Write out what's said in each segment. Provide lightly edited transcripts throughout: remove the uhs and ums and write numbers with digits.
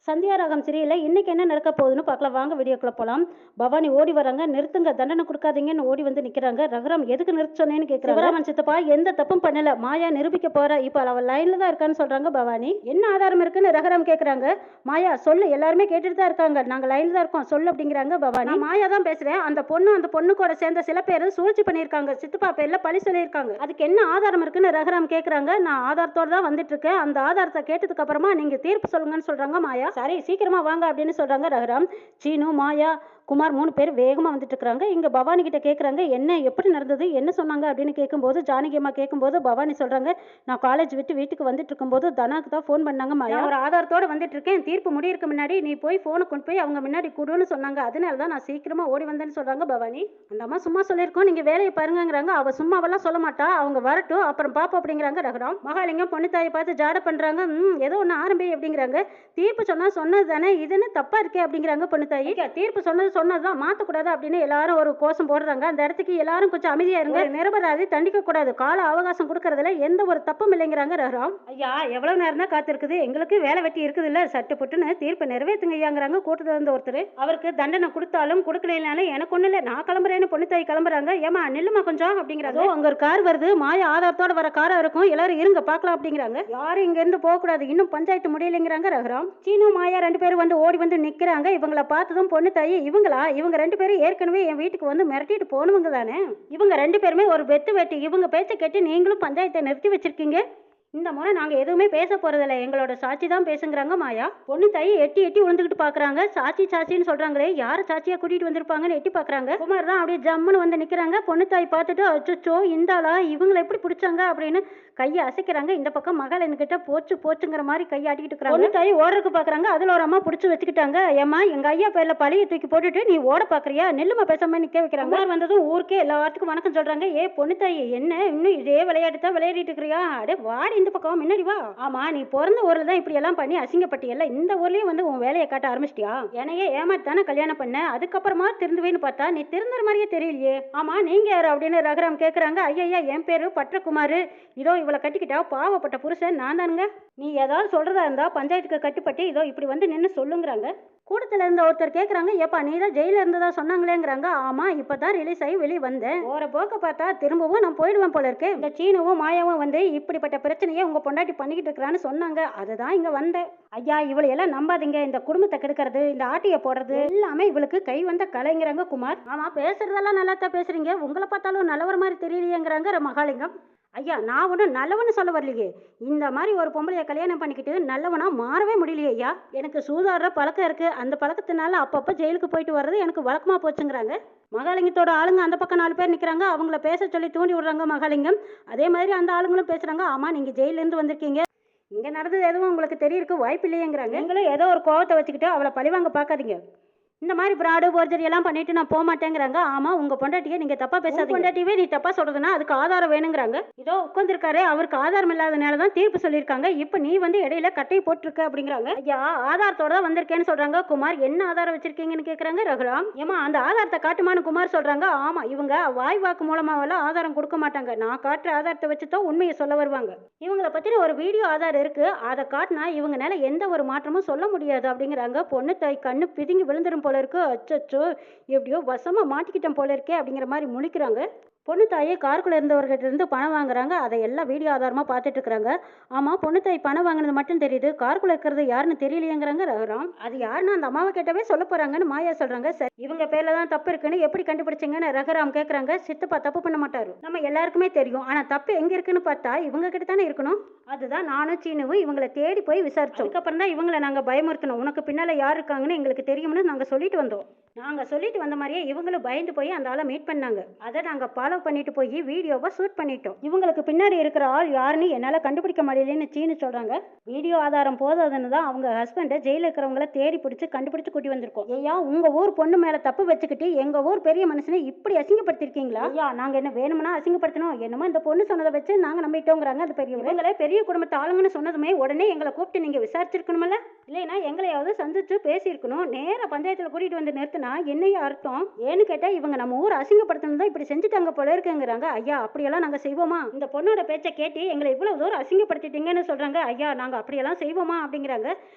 சந்தியா ராகம் சரியில்லை. இன்னைக்கு என்ன நடக்க போகுதுன்னு பார்க்கலாம் வாங்க வீடியோக்குள்ள போலாம். பவானி ஓடி வராங்க. நிறுத்துங்க, தண்டனை கொடுக்காதீங்கன்னு ஓடி வந்து நிக்கிறாங்க. ரகுராம் எதுக்கு நிறுத்த சொன்னேன்னு கேட்குறாங்க. சிவராமன் சித்தப்பா எந்த தப்பும் பண்ணல, மாயா நிரூபிக்க போறா, இப்போ அவள் லைன்ல தான் இருக்கான்னு சொல்றாங்க பவானி. என்ன ஆதாரம் இருக்குன்னு ரகுராம் கேட்குறாங்க. மாயா சொல்லு, எல்லாருமே கேட்டுட்டு தான் இருக்காங்க, நாங்க லைன்ல தான் இருக்கோம் சொல்லு அப்படிங்கிறாங்க பவானி. நான் மாயா தான் பேசுறேன். அந்த பொண்ணு கூட சேர்ந்த சில பேர் சூழ்ச்சி பண்ணியிருக்காங்க, சித்தப்பா பேர்ல பழி சொல்லியிருக்காங்க. அதுக்கு என்ன ஆதாரம் இருக்குன்னு ரகுராம் கேட்குறாங்க. நான் ஆதாரத்தோட தான் வந்துட்டு இருக்கேன், அந்த ஆதாரத்தை கேட்டதுக்கு அப்புறமா நீங்க தீர்ப்பு சொல்லுங்கன்னு சொல்றாங்க மாயா. சரி சீக்கிரமா வாங்க அப்படின்னு சொல்றாங்க ரகுராம். சீனு, மாயா, குமார் 3 பேர் வேகமாக வந்துட்டு இருக்கிறாங்க. இங்கே பவானி கிட்ட கேட்குறாங்க, என்ன எப்படி நடந்தது, என்ன சொன்னாங்க அப்படின்னு கேட்கும்போது, ஜானகி அம்மா கேட்கும்போது பவானி சொல்கிறாங்க, நான் காலேஜ் விட்டு வீட்டுக்கு வந்துட்டு இருக்கும்போது தனாக்கு தான் ஃபோன் பண்ணாங்க மாயா. ஒரு ஆதாரத்தோடு வந்துட்டு இருக்கேன், தீர்ப்பு முடியிறதுக்கு முன்னாடி நீ போய் ஃபோனை கொண்டு போய் அவங்க முன்னாடி கொடுன்னு சொன்னாங்க, அதனால தான் நான் சீக்கிரமாக ஓடி வந்தேன்னு சொல்கிறாங்க பவானி. அந்த அம்மா சும்மா சொல்லியிருக்கோம், நீங்கள் வேலையை பாருங்கிறாங்க. அவள் சும்மாவெல்லாம் சொல்ல மாட்டா, அவங்க வரட்டும் அப்புறம் பாப்போம் அப்படிங்கிறாங்க ரகுராம். மகாலிங்கம் பொண்ணு தாயை பார்த்து ஜாட பண்ணுறாங்க. ஏதோ ஒன்று ஆரம்பி அப்படிங்கிறாங்க. தீர்ப்பு சொன்னது தானே, இது என்ன தப்பாக இருக்கே அப்படிங்கிறாங்க பொண்ணு தாயி. தீர்ப்பு சொன்னதுதான் மாற்றக்கூடாது அப்படின்னு எல்லாரும் ஒரு கோஷம் போடுறாங்க. அந்த இடத்துக்கு எல்லாரும் கொஞ்சம் அமைதியா இருங்க, நிரபராதி தண்டிக்க கூடாது, கால அவகாசம் கொடுக்கறதுல எந்த ஒரு தப்பும் இல்லைங்கிறாங்க ரகுராம். ஐயா எவ்வளவு நேரம் தான் காத்திருக்குது, எங்களுக்கு வேலை வெட்டி இருக்குது இல்ல, சட்டு புட்டுன்னு தீர்ப்பு நிறைவேற்றுங்க ஐயாங்கிறாங்க கூட்டத்துல இருந்த ஒருத்தர். அவருக்கு தண்டனை கொடுத்தாலும் கொடுக்கலனாலும் எனக்கு ஒண்ணு இல்லை, நான் கிளம்புறேன்னு பொண்ணு தாய் கிளம்புறாங்க. ஏமா நில்லுமா கொஞ்சம் அப்படிங்கிறாங்க. அங்க ஒரு கார் வருது, மாயா ஆதாரத்தோட வர காரா இருக்கும், எல்லாரும் இருங்க பார்க்கலாம் அப்படிங்கிறாங்க. யாரும் இங்க இருந்து போக கூடாது, இன்னும் பஞ்சாயத்து முடியலைங்கிறாங்க ரகுராம். சீனு மாயா 2 பேரும் வந்து ஓடி வந்து நிக்கிறாங்க. இவங்களை பார்த்ததும் பொண்ணு தாய், இவங்க 2 பேரும் ஏற்கனவே என் வீட்டுக்கு வந்து மிரட்டிட்டு போனவங்க தானே, இவங்க 2 பேருமே ஒரு வெட்டு இவங்க பேச்சை கேட்டு நீங்களும் பஞ்சாயத்தை நிறுத்தி வச்சிருக்கீங்க. இந்த முறை நாங்க எதுவுமே பேச போறதில்ல, எங்களோட சாட்சி தான் பேசுங்கிறாங்க மாயா. பொண்ணு தாய் எட்டி எட்டி விழுந்துகிட்டு பாக்குறாங்க. சாட்சின்னு சொல்றாங்களே, யார சாட்சியா கூட்டிட்டு வந்திருப்பாங்கன்னு எட்டி பாக்குறாங்க. குமார் தான் அப்படியே ஜம்முன்னு வந்து நிக்கிறாங்க. பொண்ணு தாய் பார்த்துட்டு அச்சோ இந்தாளா, இவங்களை எப்படி பிடிச்சாங்க அப்படின்னு கையை அசைக்கிறாங்க. இந்த பக்கம் மகள் என்கிட்ட போச்சுங்கிற மாதிரி கையை ஆட்டிக்கிட்டு இருக்கிறாங்க. பொண்ணு தாய் ஓடுறதுக்கு பாக்குறாங்க. அதுல ஒரு அம்மா பிடிச்சி வச்சுக்கிட்டாங்க. ஏமா எங்க ஐயா பேர்ல பழைய தூக்கி போட்டுட்டு நீ ஓட பாக்குறியா, நெல்லுமா பேசாம நிக்க வைக்கிறாங்க. குமார் வந்ததும் ஊருக்கே எல்லாத்துக்கும் வணக்கம் சொல்றாங்க. ஏ பொண்ணு தாய், என்ன இன்னும் இதே விளையாட்டு தான் விளையாடிட்டு இருக்கிறியா, அடே வாடி இந்த பக்கம் முன்னாடி வா. ஆமா நீ பிறந்த ஊர்ல தான் இப்படி எல்லாம் பண்ணி அசிங்கப்பட்டியல்ல, இந்த ஊர்லயும் வந்து உன் வேலையை காட்ட ஆரம்பிச்சிட்டியா, என்னையே ஏமாத்தானே கல்யாணம் பண்ண, அதுக்கப்புறமா திருந்துவேன்னு பார்த்தா நீ திருந்துற மாதிரியே தெரியலையே. ஆமா நீங்க யாரு அப்படின்னு ரகுராம் கேக்குறாங்க. ஐயா என் பேரு பற்றகுமார், இதோ இவளை கட்டிக்கிட்டா பாவப்பட்ட புருஷன் நான் தானுங்க. நீ ஏதாவது சொல்றதா இருந்தா பஞ்சாயத்துக்கு கட்டுப்பட்டு இதோ இப்படி வந்து நின்று சொல்லுங்கிறாங்க. கூட்டத்தில் இருந்த ஒருத்தர் கேட்குறாங்க, ஏப்பா நீ தான் ஜெயிலில் இருந்ததா சொன்னாங்களேங்கிறாங்க. ஆமாம் இப்போ தான் ரிலீஸ் ஆகி வெளியே வந்தேன், போகிற போக்க பார்த்தா திரும்பவும் நான் போயிடுவேன் போல இருக்கு. இந்த சீனுவும் மாயாவும் வந்து இப்படிப்பட்ட பிரச்சனையை உங்கள் பொண்டாட்டி பண்ணிக்கிட்டு இருக்கிறான்னு சொன்னாங்க, அதுதான் இங்கே வந்தேன். ஐயா இவளை எல்லாம் நம்பாதீங்க, இந்த குடும்பத்தை கெடுக்கிறது, இந்த ஆட்டியை போடுறது எல்லாமே இவளுக்கு கை வந்த கலைங்கிறாங்க குமார். ஆமாம் பேசுறதெல்லாம் நல்லா தான் பேசுறீங்க, உங்களை பார்த்தாலும் நல்லவர் மாதிரி தெரியலையேங்கிறாங்க மகாலிங்கம். ஐயா நான் ஒன்றும் நல்லவன்னு சொல்ல வரலையே, இந்த மாதிரி ஒரு பொம்பளையை கல்யாணம் பண்ணிக்கிட்டு நல்லவனா மாறவே முடியலையே ஐயா, எனக்கு சூதாடுற பழக்கம் இருக்குது, அந்த பழக்கத்தினால அப்பப்போ ஜெயிலுக்கு போயிட்டு வர்றது எனக்கு வழக்கமாக போச்சுங்கிறாங்க. மகாலிங்கத்தோட ஆளுங்க அந்த பக்கம் 4 பேர் நிற்கிறாங்க. அவங்கள பேச சொல்லி தூண்டி விடுறாங்க மகாலிங்கம். அதே மாதிரி அந்த ஆளுங்களும் பேசுகிறாங்க. ஆமாம் நீங்கள் ஜெயிலேருந்து வந்திருக்கீங்க, இங்கே நடந்தது எதுவும் உங்களுக்கு தெரியறதுக்கு வாய்ப்பு இல்லையேங்கிறாங்க. நீங்களும் ஏதோ ஒரு கோவத்தை வச்சுக்கிட்டு அவளை பழிவாங்க பார்க்காதீங்க, இந்த மாதிரி பிராடு போர்ஜரி எல்லாம் பண்ணிட்டு நான் போக மாட்டேங்கிறாங்க. ஆமா உங்க பொண்டாட்டியை நீங்க தப்பா பேசாதீங்க, பொண்டாட்டியே நீ தப்பா சொல்றதுன்னா அதுக்கு ஆதாரம் வேணுங்கிறாங்க. இதோ உட்காந்துருக்காரு, அவருக்கு ஆதாரம் இல்லாதனால தான் தீர்ப்பு சொல்லியிருக்காங்க, இப்ப நீ வந்து இடையில கட்டையை போட்டிருக்க அப்படிங்கிறாங்க. ஐயா ஆதாரத்தோட தான் வந்திருக்கேன்னு சொல்றாங்க குமார். என்ன ஆதாரம் வச்சிருக்கீங்கன்னு கேக்குறாங்க ரகுராம். ஏமா அந்த ஆதாரத்தை காட்டுமான்னு குமார் சொல்றாங்க. ஆமா இவங்க வாய் வாக்கு மூலமாவெல்லாம் ஆதாரம் கொடுக்க மாட்டாங்க, நான் காட்டுற ஆதாரத்தை வச்சுதான் உண்மையை சொல்ல வருவாங்க. இவங்களை பத்தின ஒரு வீடியோ ஆதாரம் இருக்கு, அதை காட்டினா இவங்கனால எந்த ஒரு மாற்றமும் சொல்ல முடியாது அப்படிங்கிறாங்க. பொண்ணு தாய் கண்ணு பிதுங்கி விழுந்துரும் போல இருக்கு. அச்சோ எப்படியோ வசமா மாட்டிக்கிட்டேன் போல இருக்கே அப்படிங்கிற மாதிரி முழிக்கிறாங்க. பொண்ணு தாயை காருக்குள்ள இருந்தவர்கிட்ட இருந்து பணம் வாங்குறாங்க, அதை எல்லாம் வீடியோ ஆதாரமா பார்த்துட்டு இருக்கிறாங்க. ஆமா பொண்ணு தாய் பணம் வாங்கினது மட்டும் தெரியுது, காருக்குள்ள இருக்கிறது யாருன்னு தெரியலையேங்கிறாங்க ரகுராம். அது யாருன்னு அந்த அம்மாவை கேட்டவே சொல்ல போறாங்கன்னு மாயா சொல்றாங்க. சரி இவங்க பேர்ல தான் தப்பு இருக்குன்னு எப்படி கண்டுபிடிச்சிங்கன்னு ரகுராம் கேட்கறாங்க. சித்தப்பா தப்பு பண்ண மாட்டாரு, நம்ம எல்லாருக்குமே தெரியும், ஆனா தப்பு எங்க இருக்குன்னு பார்த்தா இவங்க கிட்ட தானே இருக்கணும். அதுதான் நானும் சீனுவும் இவங்களை தேடி போய் விசாரிச்சோம். அதுக்கப்புறம் தான் இவங்களை நாங்க பயமுறுத்தணும், உனக்கு பின்னால யார் இருக்காங்கன்னு எங்களுக்கு தெரியும்னு நாங்க சொல்லிட்டு வந்தோம். நாங்க சொல்லிட்டு வந்த மாதிரியே இவங்களும் பயந்து போய் அந்த ஆளை மீட் பண்ணாங்க, அதை நாங்க ஃபாலோ பண்ணிட்டு போய் வீடியோவை ஷூட் பண்ணிட்டோம். இவங்களுக்கு பின்னாடி இருக்கிற ஆள் யாருன்னு என்னால கண்டுபிடிக்க முடியலன்னு சீனு சொல்றாங்க. வீடியோ ஆதாரம் போதாதுன்னு தான் அவங்க ஹஸ்பண்டை ஜெயில இருக்கிறவங்கள தேடி பிடிச்சு கண்டுபிடிச்சு கூட்டி வந்திருக்கோம். ஐயா உங்க ஊர் பொண்ணு மேல தப்பு வச்சுக்கிட்டு எங்க ஊர் பெரிய மனுஷனை இப்படி அசிங்கப்படுத்திருக்கீங்களா? ஐயா நாங்க என்ன வேணும்னா அசிங்கப்படுத்தணும், என்னமோ இந்த பொண்ணு சொன்னதை வச்சு நாங்க நம்பிட்டோங்கிறாங்க. அது பெரியவங்களே பெரிய குடும்பத்தை ஆளுங்கன்னு சொன்னதுமே உடனே எங்களை கூப்பிட்டு நீங்க விசாரிச்சிருக்கணும்ல, இல்லைன்னா எங்களை யார்கிட்டயாவது சந்திச்சு பேசியிருக்கணும். நேரா பஞ்சாயத்துல கூட்டிட்டு வந்து நிறுத்தினா என்னையா அர்த்தம்? ஏன்னு கேட்டா இவங்க நம்ம ஊர் அசிங்கப்படுத்தணும் தான் இப்படி செஞ்சுட்டாங்க போல இருக்குங்கிறாங்க. ஐயா அப்படியெல்லாம் நாங்க செய்வோமா? இந்த பொண்ணோட பேச்சை கேட்டு எங்களை இவ்வளவு தூரம் அசிங்கப்படுத்திட்டீங்கன்னு சொல்றாங்க. ஐயா நாங்க அப்படியெல்லாம் செய்வோமா அப்படிங்கிறாங்க.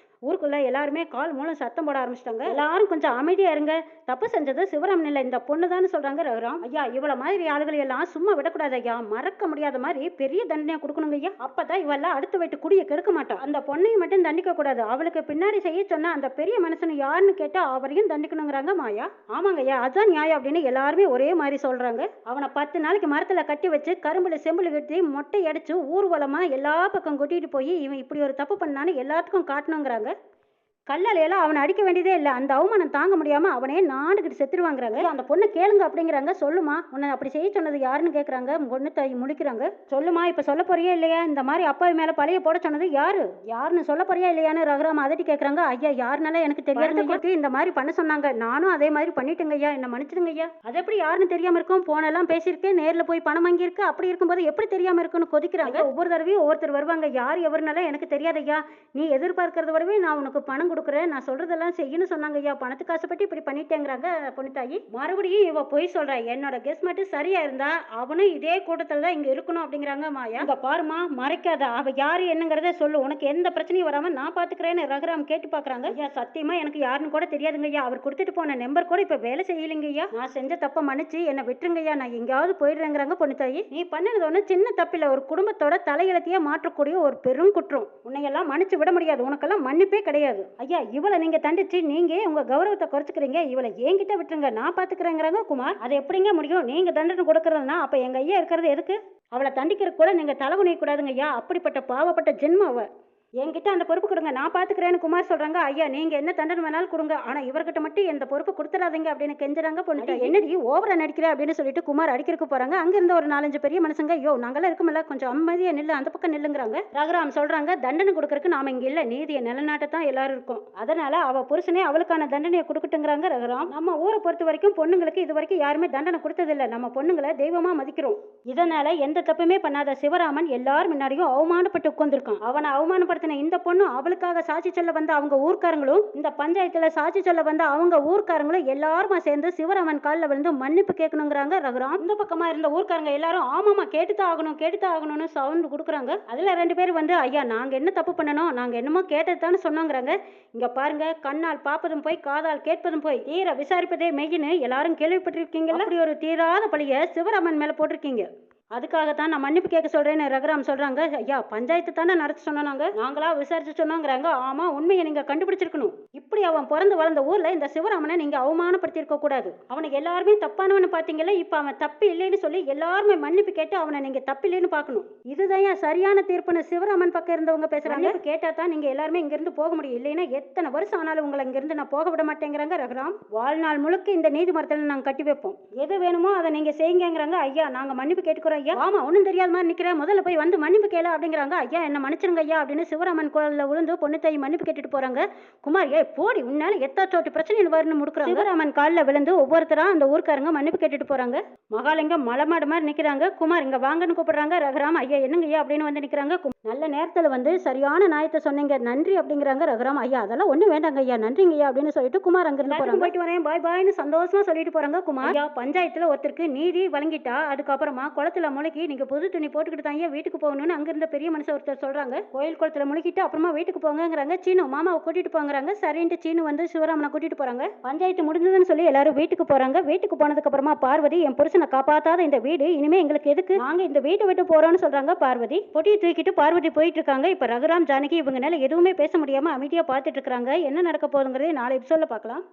ஊருக்குள்ள எல்லாருமே கால் மூலம் சத்தம் போட ஆரம்பிச்சிட்டாங்க. எல்லாரும் கொஞ்சம் அமைதியா இருங்க. தப்பு செஞ்சது சிவராமன் இல்ல, இந்த பொண்ணு தான் சொல்றாங்க ரகுராம். ஐயா இவ்வளவு மாதிரி ஆளுகளை எல்லாம் சும்மா விடக்கூடாது ஐயா. மறக்க முடியாத மாதிரி பெரிய தண்டனையா கொடுக்கணுங்க ஐயா. அப்பதான் இவெல்லாம் அடுத்த வீட்டு குடியை கெடுக்க மாட்டான். அந்த பொண்ணையும் மட்டும் தண்டிக்க கூடாது, அவளுக்கு பின்னாடி செய்ய சொன்ன அந்த பெரிய மனுஷன் யாருன்னு கேட்டா அவரையும் தண்டிக்கணுங்கிறாங்க மாயா. ஆமாங்க ஐயா அதுதான் நியாயம் அப்படின்னு எல்லாருமே ஒரே மாதிரி சொல்றாங்க. அவனை 10 நாளைக்கு மரத்துல கட்டி வச்சு கரும்புல செம்புல கட்டி மொட்டை அடிச்சு ஊர்வலமா எல்லா பக்கம் கொட்டிட்டு போய் இவன் இப்படி ஒரு தப்பு பண்ணான்னு எல்லாத்துக்கும் காட்டணுங்கிறாங்க. கல்லாலையெல்லாம் அவனை அடிக்க வேண்டியதே இல்லை, அந்த அவமானம் தாங்க முடியாம அவனே நாடுகிட்டு செத்துருவாங்கிறாங்க. அந்த பொண்ணை கேளுங்க அப்படிங்கிறாங்க. சொல்லுமா உன்னை அப்படி செய்ய சொன்னது யாருன்னு கேட்குறாங்க. பொண்ணு தாய் முடிக்கிறாங்க. சொல்லுமா இப்போ சொல்ல போறியா இல்லையா? இந்த மாதிரி அப்பாவி மேலே பழைய போட சொன்னது யாருன்னு சொல்ல போறியா இல்லையான்னு ரகுராம் அதட்டி கேட்குறாங்க. ஐயா யாருனால எனக்கு தெரியாது, இந்த மாதிரி பண்ண சொன்னாங்க, நானும் அதே மாதிரி பண்ணிட்டுங்க ஐயா, என்ன மன்னிச்சிடுங்க ஐயா. அது எப்படி யாருன்னு தெரியாம இருக்கும்? போனெல்லாம் பேசியிருக்கேன், நேரில் போய் பணம் வாங்கியிருக்கு, அப்படி இருக்கும்போது எப்படி தெரியாம இருக்குன்னு கொதிக்கிறாங்க. ஒவ்வொரு தடவையும் ஒவ்வொருத்தர் வருவாங்க, யார் எவருனால எனக்கு தெரியாது ஐயா, நீ எதிர்பார்க்கறத விடவே நான் உனக்கு பணம் கொடுக்குறேன், நான் சொல்றதெல்லாம் செய்யணும்னு சொன்னாங்க ஐயா, பணத்துக்கு ஆசைப்பட்டு இப்படி பண்ணிட்டேங்கிறாங்க பொண்ணுத்தாயி. மறுபடியும் இவ போய் சொல்றா, என்னோட கெஸ் மட்டும் சரியா இருந்தா அவனும் இதே கூட்டத்தில் தான் இங்க இருக்கணும் அப்படிங்கிறாங்க மாயா. இங்க பாருமா மறைக்காத, அவ யாரு என்னங்கிறத சொல்லு, உனக்கு எந்த பிரச்சனையும் வராம நான் பாத்துக்கிறேன்னு ரகுராம் கேட்டு பாக்குறாங்க. ஐயா சத்தியமா எனக்கு யாருன்னு கூட தெரியாதுங்க ஐயா, அவர் கொடுத்துட்டு போன நம்பர் கூட இப்ப வேலை செய்யலைங்க ஐயா, நான் செஞ்ச தப்ப மன்னிச்சு என்ன விட்டுருங்க ஐயா, நான் எங்கேயாவது போயிடுறேங்கிறாங்க பொண்ணுத்தாயி. நீ பண்ணது ஒண்ணு சின்ன தப்பில்ல, ஒரு குடும்பத்தோட தலையெழுத்தையே மாற்றக்கூடிய ஒரு பெரும் குற்றம், உன்னையெல்லாம் மன்னிச்சு விட முடியாது, உனக்கெல்லாம் மன்னிப்பே கிடையாது ஐயா. இவளை நீங்க தண்டிச்சு நீங்க உங்க கௌரவத்தை குறைச்சிக்கிறீங்க, இவளை என்கிட்ட விட்டுருங்க நான் பாத்துக்கிறேங்கிறாங்க குமார். அது எப்படிங்க முடியும்? நீங்க தண்டனை கொடுக்கறதுனா அப்ப எங்க ஐயா இருக்கிறது எதுக்கு? அவளை தண்டிக்கிற கூட நீங்க தலைகுனிய கூடாதுங்க ஐயா, அப்படிப்பட்ட பாவப்பட்ட ஜென்மம் அவ. என்கிட்ட அந்த பொறுப்பு கொடுங்க நான் பாத்துக்கிறேன்னு குமார் சொல்றாங்க. ஐயா நீங்க என்ன தண்டனை வேணாலும் கொடுங்க, ஆனா இவர்கிட்ட மட்டும் எந்த பொறுப்பு கொடுத்துடாதீங்க அப்படின்னு கெஞ்சுறாங்க பொண்ணு. என்னடி ஓவரா நடிக்கிற அப்படின்னு சொல்லிட்டு குமார் அடிக்கிறதுக்கு போறாங்க. அங்க இருந்த ஒரு 4-5 பெரிய மனுஷங்க, ஐயோ நாங்களாம் இருக்கமில்ல கொஞ்சம் அமைதியா நில்லு, அந்த பக்கம் நில்லுங்கிறாங்க. ரகுராம் சொல்றாங்க, தண்டனை கொடுக்கறதுக்கு நாம இங்க இல்ல, நீதியை நிலநாட்டத்தான் எல்லாரும் இருக்கும், அதனால அவ புருஷனே அவளுக்கான தண்டனையை கொடுக்கட்டுங்கிறாங்க ரகுராம். நம்ம ஊரை பொறுத்த வரைக்கும் பொண்ணுங்களுக்கு இது வரைக்கும் யாருமே தண்டனை கொடுத்ததில்லை, நம்ம பொண்ணுங்களை தெய்வமா மதிக்கிறோம், இதனால எந்த தப்புமே பண்ணாத சிவராமன் எல்லாரும் முன்னாடியும் அவமானப்பட்டு உட்கார்ந்துருக்கான். அவனை அவமானப்படுத்த இந்த பொண்ணு அவளுக்காக சாட்சி சொல்ல வந்த அவங்க ஊர்க்காரங்களும், இந்த பஞ்சாயத்துல சாட்சி சொல்ல வந்த அவங்க ஊர்க்காரங்களும் எல்லாருமா சேர்ந்து சிவராமன் காலில் விழுந்து மன்னிப்பு கேட்கணுங்கிறாங்க ரகுராம். இந்த பக்கமா இருந்த ஊர்க்காரங்க எல்லாரும் ஆமாமா கேட்டுதான் ஆகணும்னு சவுண்ட் கொடுக்குறாங்க. அதுல 2 பேர் வந்து, ஐயா நாங்க என்ன தப்பு பண்ணணும், நாங்க என்னமோ கேட்டதுதானே சொன்னோங்கிறாங்க. இங்க பாருங்க, கண்ணால் பார்ப்பதும் போய் காதால் கேட்பதும் போய் தீர விசாரிப்பதே மெய்யின்னு எல்லாரும் கேள்விப்பட்டிருக்கீங்களா? அப்படி ஒரு தீராத பழிய சிவராமன் மேல போட்டிருக்கீங்க, அதுக்காகத்தான் நான் மன்னிப்பு கேட்க சொல்றேன்னு ரகுராம் சொல்றாங்க. ஐயா பஞ்சாயத்து தானே நடத்த சொன்னாங்க, நாங்களா விசாரிச்சு சொன்னோங்கிறாங்க. ஆமா உண்மையை நீங்க கண்டுபிடிச்சிருக்கணும், இப்படி அவன் பிறந்து வளர்ந்த ஊர்ல இந்த சிவராமனை நீங்க அவமானப்படுத்தி இருக்க கூடாது, அவனுக்கு எல்லாருமே தப்பானவனு பாத்தீங்கல்ல, இப்ப அவன் தப்பு இல்லைன்னு சொல்லி எல்லாருமே மன்னிப்பு கேட்டு அவனை நீங்க தப்பு இல்லைன்னு பாக்கணும், இதுதான் சரியான தீர்ப்புன்னு சிவராமன் பக்கம் இருந்தவங்க பேசுறாங்க. கேட்டா தான் நீங்க எல்லாருமே இங்க இருந்து போக முடியும், இல்லைன்னா எத்தனை வருஷம் ஆனாலும் உங்களை இங்க இருந்து நான் போக விட மாட்டேங்கிறாங்க ரகுராம். வாழ்நாள் முழுக்க இந்த நீதிமன்றத்தில் நாங்க கட்டி வைப்போம், எது வேணுமோ அதை நீங்க செய்யுங்கிறாங்க. ஐயா நாங்க மன்னிப்பு கேட்டுக்கிறோம் ஐயா. ஆமா ஒன்னும் தெரியாத மாதிரி நிக்கிறேன், முதல்ல போய் வந்து மன்னிப்பு கேளு அப்படிங்கிறாங்க. ஐயா என்ன மன்னிச்சிருங்க ஐயா அப்படின்னு சிவராமன் கோயில்ல விழுந்து பொண்ணுத்தாய் மன்னிப்பு கேட்டுட்டு போறாங்க. குமார் ஏ போடி, உன்னால எத்தாச்சோட்டு பிரச்சனை வரும்னு முடுக்குறாங்க. சிவராமன் காலில் விழுந்து ஒவ்வொருத்தரா அந்த ஊர்க்காரங்க மன்னிப்பு கேட்டுட்டு போறாங்க. மகாலிங்கம் மலமாடு மாதிரி நிக்கிறாங்க. குமார் இங்க வாங்கன்னு கூப்பிடுறாங்க. ரகுராம் ஐயா என்னங்க ஐயா அப்படின்னு வந்து நிக்கிறாங்க. நல்ல நேரத்துல வந்து சரியான நியாயத்தை சொன்னீங்க, நன்றி அப்படிங்கிறாங்க ரகுராம். ஐயா அதெல்லாம் ஒண்ணு வேண்டாங்க ஐயா, நன்றிங்க ஐயா அப்படின்னு சொல்லிட்டு குமார் அங்கிருந்து போறாங்க. போயிட்டு வரேன் பாய் பாய்னு சந்தோஷமா சொல்லிட்டு போறாங்க. குமார் ஐயா பஞ்சாயத்துல ஒருத்தருக்கு நீதி வழங்கிட்டா அதுக்கப்புறமா குளத்துல முழுக்கி நீங்க புது துணி போட்டுக்கிட்டு தான் வீட்டுக்கு போகணும்னு அங்க இருந்த பெரிய மனுஷன் ஒருத்தர் சொல்றாங்க. கோயில் குளத்துல முழுக்கிட்டு அப்புறமா வீட்டுக்கு போங்கிறாங்க. சீனு மாமாவை கூட்டிட்டு போங்கிறாங்க. சரின்ட்டு சீனு வந்து சிவராமனை கூட்டிட்டு போறாங்க. பஞ்சாயத்து முடிஞ்சதுன்னு சொல்லி எல்லாரும் வீட்டுக்கு போறாங்க. வீட்டுக்கு போனதுக்கு அப்புறமா பார்வதி, என் புருஷனை காப்பாத்தாத இந்த வீடு இனிமே எங்களுக்கு எதுக்கு, நாங்க இந்த வீட்டை விட்டு போறோம்னு சொல்றாங்க. பார்வதி பொட்டியை தூக்கிட்டு பார்வதி போயிட்டு இருக்காங்க. இப்ப ரகுராம் ஜானகி இவங்கனால எதுவுமே பேச முடியாம அமைதியா பார்த்துட்டு இருக்காங்க. என்ன நடக்க போகுதுங்கிறதை நாளை எபிசோட்ல பார்க்கலாம்.